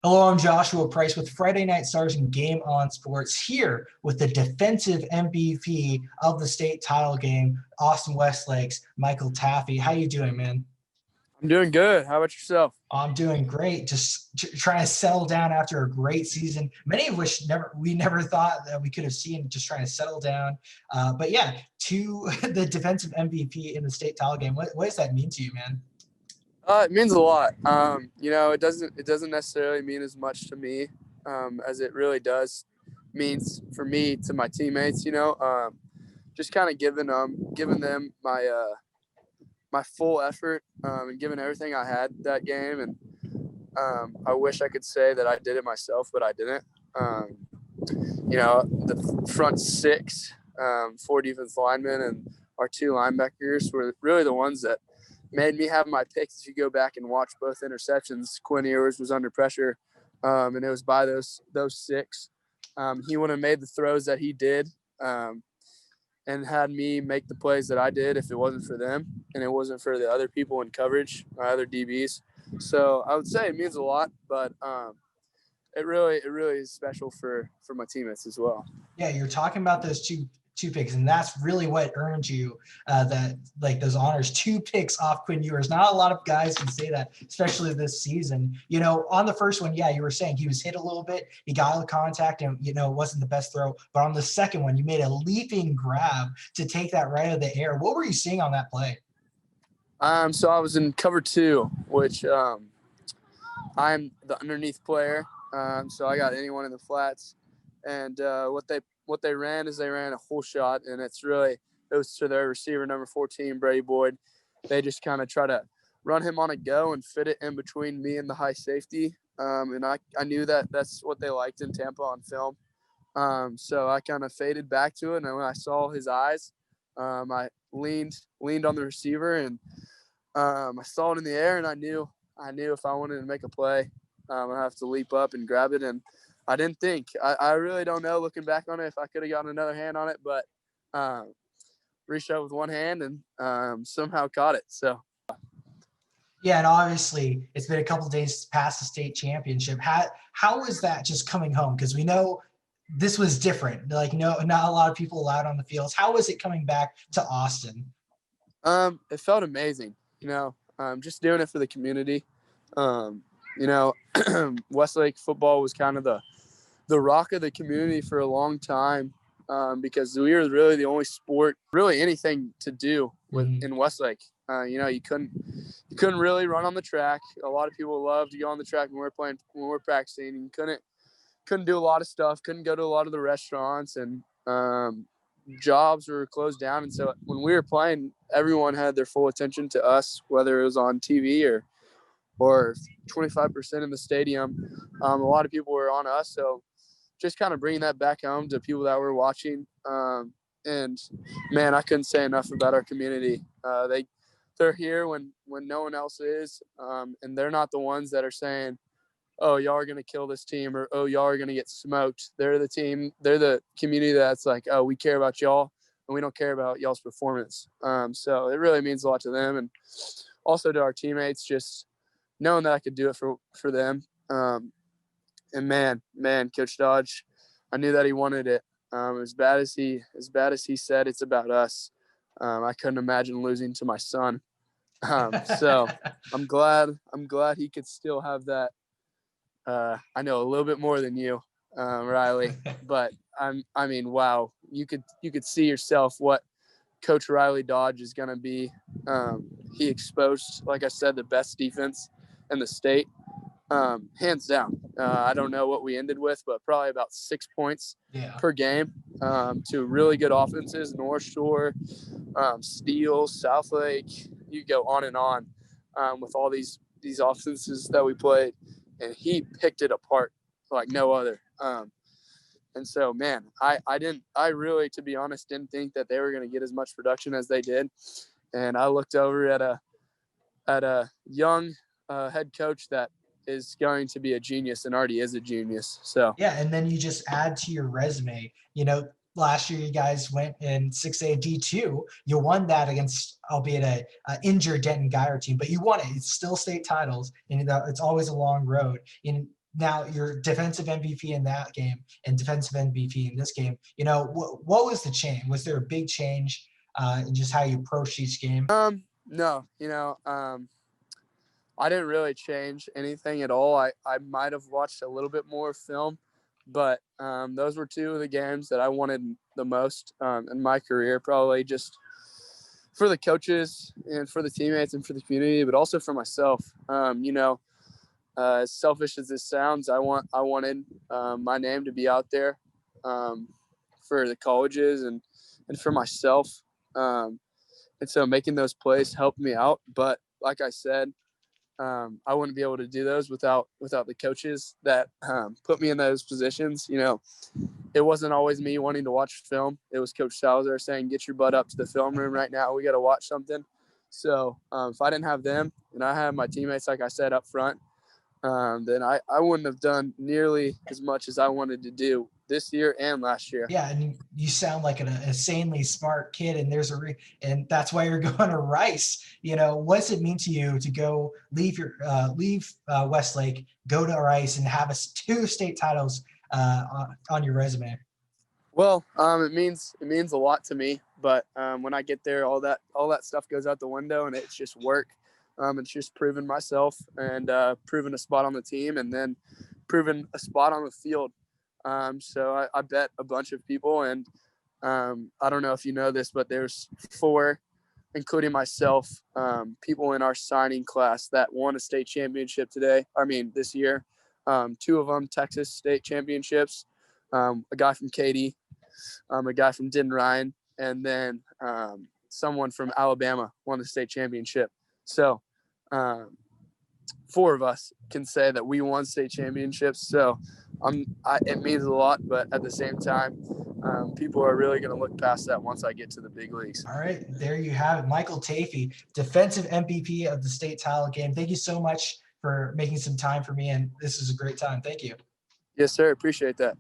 Hello, I'm Joshua Price with Friday Night Stars and Game On Sports here with the defensive MVP of the state title game, Austin Westlake's Michael Taaffe. How you doing, man? I'm doing good. How about yourself? I'm doing great. Just trying to settle down after a great season. Many of which we never thought that we could have seen. Just trying to settle down. But yeah, to the defensive MVP in the state title game. What does that mean to you, man? It means a lot. It doesn't necessarily mean as much to me as it really does means for me to my teammates. Just kind of giving them my full effort and giving everything I had that game. And I wish I could say that I did it myself, but I didn't. The front six, four defense linemen, and our two linebackers were really the ones that made me have my picks. If you go back and watch both interceptions, Quinn Ewers was under pressure, and it was by those six. He wouldn't have made the throws that he did, and had me make the plays that I did if it wasn't for them and it wasn't for the other people in coverage, my other DBs. So I would say it means a lot, but it really is special for my teammates as well. Yeah, you're talking about those two picks, and that's really what earned you that like those honors. Two picks off Quinn Ewers. Not a lot of guys can say that, especially this season. You know, on the first one, yeah, you were saying he was hit a little bit. He got out of contact, and it wasn't the best throw. But on the second one, you made a leaping grab to take that right out of the air. What were you seeing on that play? So I was in cover two, which I'm the underneath player. So I got anyone in the flats, and what they ran is they ran a whole shot, and it was to their receiver number 14, Brady Boyd. They just kind of try to run him on a go and fit it in between me and the high safety. And I knew that that's what they liked in Tampa on film. So I kind of faded back to it, and when I saw his eyes, I leaned on the receiver, and I saw it in the air, and I knew if I wanted to make a play, I have to leap up and grab it. And I didn't think. I really don't know, looking back on it, if I could have gotten another hand on it, but reached out with one hand and somehow caught it. So. Yeah, and obviously it's been a couple of days past the state championship. How was that just coming home? Because we know this was different. Like, no, not a lot of people allowed on the fields. How was it coming back to Austin? It felt amazing. Just doing it for the community. Um, you know, Westlake football was kind of the rock of the community for a long time, because we were really the only sport, really anything to do in Westlake. You couldn't really run on the track. A lot of people love to go on the track when we're practicing. And couldn't do a lot of stuff. Couldn't go to a lot of the restaurants, and jobs were closed down. And so when we were playing, everyone had their full attention to us, whether it was on TV or 25% in the stadium. A lot of people were on us. So just kind of bringing that back home to people that were watching. And man, I couldn't say enough about our community. They're here when no one else is. And they're not the ones that are saying, oh, y'all are going to kill this team, or, oh, y'all are going to get smoked. They're the team. They're the community that's like, oh, we care about y'all and we don't care about y'all's performance. So it really means a lot to them. And also to our teammates, just knowing that I could do it for them. And man, Coach Dodge, I knew that he wanted it. As bad as he said it's about us, I couldn't imagine losing to my son. So I'm glad he could still have that. I know a little bit more than you, Riley, but I mean, wow, you could see yourself what Coach Riley Dodge is going to be. He exposed, like I said, the best defense in the state, hands down. I don't know what we ended with, but probably about 6 points per game, to really good offenses, North Shore, Steele, Southlake. You go on and on, with all these offenses that we played, and he picked it apart like no other. And so, man, I really, to be honest, didn't think that they were going to get as much production as they did. And I looked over at a young head coach that is going to be a genius and already is a genius. So yeah, and then you just add to your resume. Last year you guys went in 6A D2. You won that against, albeit a injured Denton Geyer team, but you won it. It's still state titles, and it's always a long road. And now you're defensive MVP in that game and defensive MVP in this game. You know, what was the change? Was there a big change in just how you approached each game? No, I didn't really change anything at all. I might have watched a little bit more film, but those were two of the games that I wanted the most in my career, probably just for the coaches and for the teammates and for the community, but also for myself. As selfish as this sounds, I wanted my name to be out there for the colleges and for myself. And so making those plays helped me out. But like I said, I wouldn't be able to do those without the coaches that put me in those positions. It wasn't always me wanting to watch film. It was Coach Salazar saying, "Get your butt up to the film room right now. We got to watch something." So if I didn't have them and I had my teammates, like I said, up front, then I wouldn't have done nearly as much as I wanted to do this year and last year. Yeah, and you sound like an insanely smart kid, and and that's why you're going to Rice. What does it mean to you to go leave Westlake, go to Rice, and have 2 state titles on your resume? Well, it means a lot to me, but when I get there, all that stuff goes out the window, and it's just work. It's just proving myself and proving a spot on the team, and then proving a spot on the field. So I bet a bunch of people, and I don't know if you know this, but there's 4, including myself, people in our signing class that won a state championship this year. 2 of them Texas state championships, a guy from Katy, a guy from Denton Ryan, and then someone from Alabama won the state championship. So 4 of us can say that we won state championships. So it means a lot, but at the same time, people are really going to look past that once I get to the big leagues. All right, there you have it. Michael Taaffe, defensive MVP of the state title game. Thank you so much for making some time for me, and this is a great time. Thank you. Yes, sir. Appreciate that.